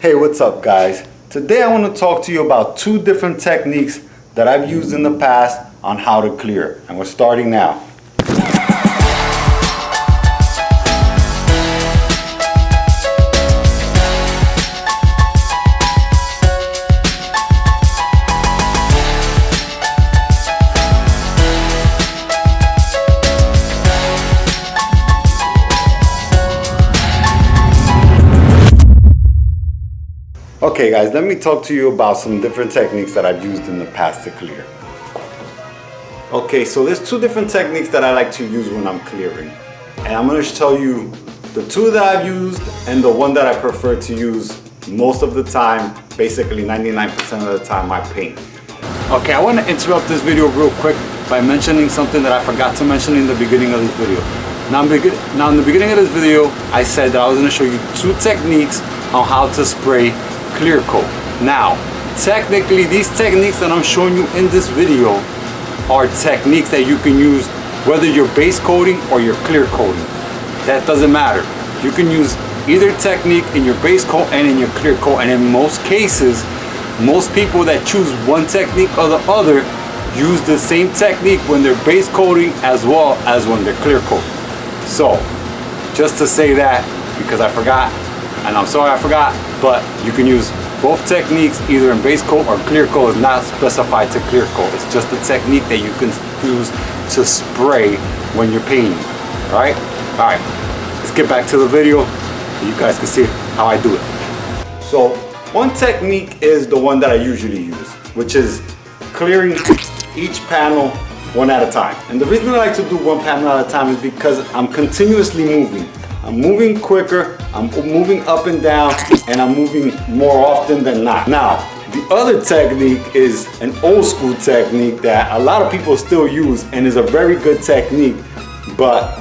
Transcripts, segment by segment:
Hey, what's up guys? Today I want to talk to you about two different techniques that I've used in the past on how to clear, and we're starting now. Okay guys, let me talk to you about some different techniques that I've used in the past to clear. Okay, so there's two different techniques that I like to use when I'm clearing. And I'm going to tell you the two that I've used and the one that I prefer to use most of the time, basically 99% of the time I paint. Okay, I want to interrupt this video real quick by mentioning something that I forgot to mention in the beginning of this video. Now in the beginning of this video, I said that I was going to show you two techniques on how to spray clear coat. Now, technically these techniques that I'm showing you in this video are techniques that you can use whether you're base coating or you're clear coating. That doesn't matter. You can use either technique in your base coat and in your clear coat, and in most cases, most people that choose one technique or the other use the same technique when they're base coating as well as when they're clear coating. So, just to say that, because I forgot, and I'm sorry I forgot, but you can use both techniques either in base coat or clear coat. Is not specified to clear coat. It's just a technique that you can use to spray when you're painting. Alright? Alright, let's get back to the video. You guys can see how I do it. So, one technique is the one that I usually use, which is clearing each panel one at a time. And the reason I like to do one panel at a time is because I'm continuously moving. I'm moving quicker, I'm moving up and down, and I'm moving more often than not. Now, the other technique is an old school technique that a lot of people still use and is a very good technique, but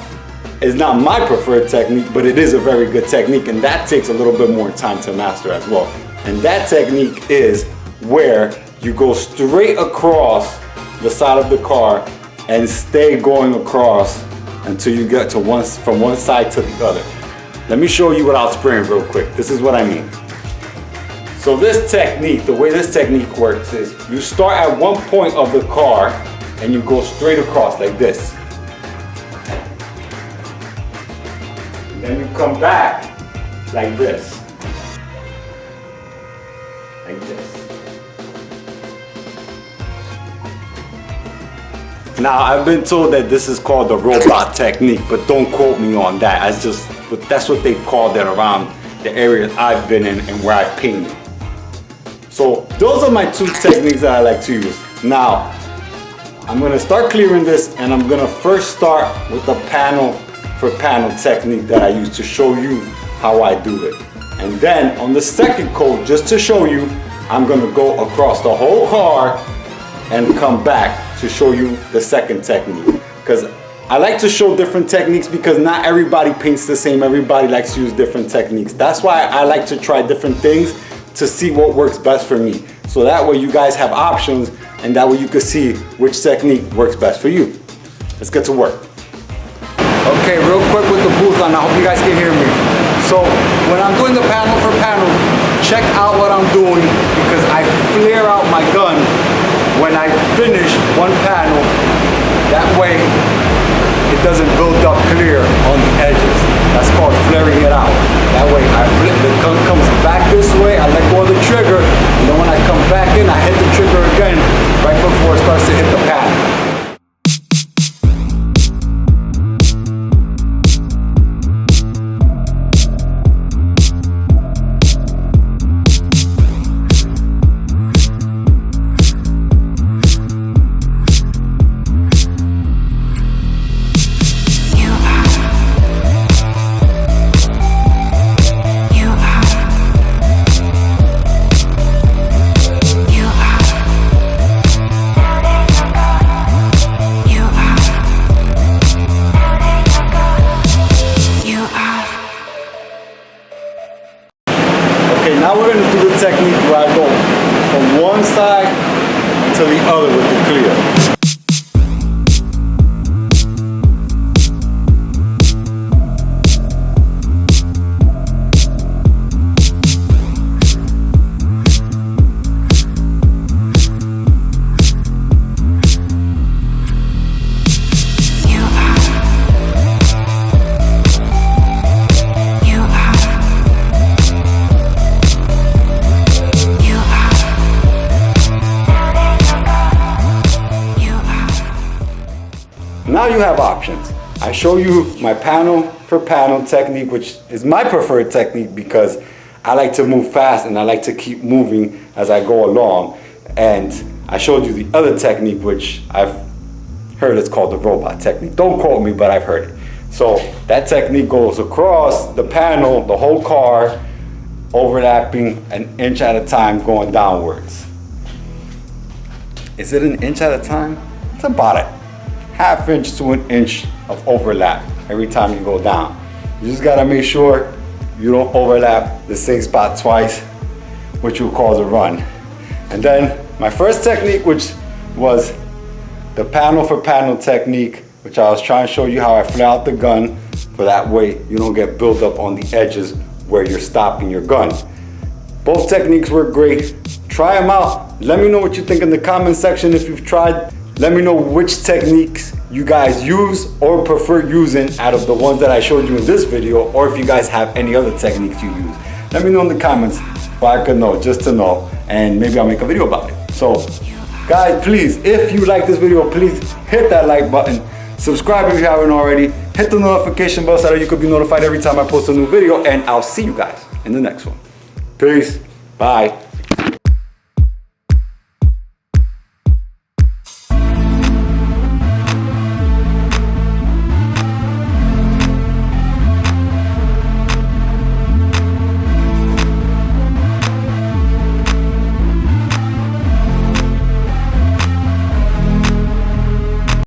it's not my preferred technique, but it is a very good technique, and that takes a little bit more time to master as well. And that technique is where you go straight across the side of the car and stay going across until you get to from one side to the other. Let me show you without spraying real quick. This is what I mean. So this technique, the way this technique works is you start at one point of the car and you go straight across like this. And then you come back like this. Like this. Now, I've been told that this is called the robot technique, but don't quote me on that. But that's what they've called it around the areas I've been in and where I've painted. So those are my two techniques that I like to use. Now, I'm gonna start clearing this, and I'm gonna first start with the panel for panel technique that I use to show you how I do it. And then on the second coat, just to show you, I'm gonna go across the whole car and come back to show you the second technique. Because I like to show different techniques because not everybody paints the same. Everybody likes to use different techniques. That's why I like to try different things to see what works best for me. So that way you guys have options, and that way you can see which technique works best for you. Let's get to work. Okay, real quick with the booth on, I hope you guys can hear me. So when I'm doing the panel for panel, check out what I'm doing, because I flare out my gun when I finish one panel. That way it doesn't build up clear on the edges. That's called flaring it out. That way the gun comes back this way, I let go of the trigger, and then when I come back in, I hit the trigger again right before it starts to hit the panel. Now we're going to do the technique where I go from one side to the other with the clear. now you have options. I show you my panel for panel technique, which is my preferred technique because I like to move fast and I like to keep moving as I go along. And I showed you the other technique, which I've heard it's called the robot technique. Don't quote me, but I've heard it. So that technique goes across the panel, the whole car, overlapping an inch at a time going downwards. Is it an inch at a time? It's about a half inch to an inch of overlap every time you go down. You just gotta make sure you don't overlap the same spot twice, which will cause a run. And then my first technique, which was the panel for panel technique, which I was trying to show you how I flare out the gun, for that way you don't get built up on the edges where you're stopping your gun. Both techniques were great. Try them out. Let me know what you think in the comment section if you've tried. Let me know which techniques you guys use or prefer using out of the ones that I showed you in this video, or if you guys have any other techniques you use. Let me know in the comments so I could know, just to know, and maybe I'll make a video about it. So guys, please, if you like this video, please hit that like button. Subscribe if you haven't already. Hit the notification bell so that you could be notified every time I post a new video, and I'll see you guys in the next one. Peace. Bye.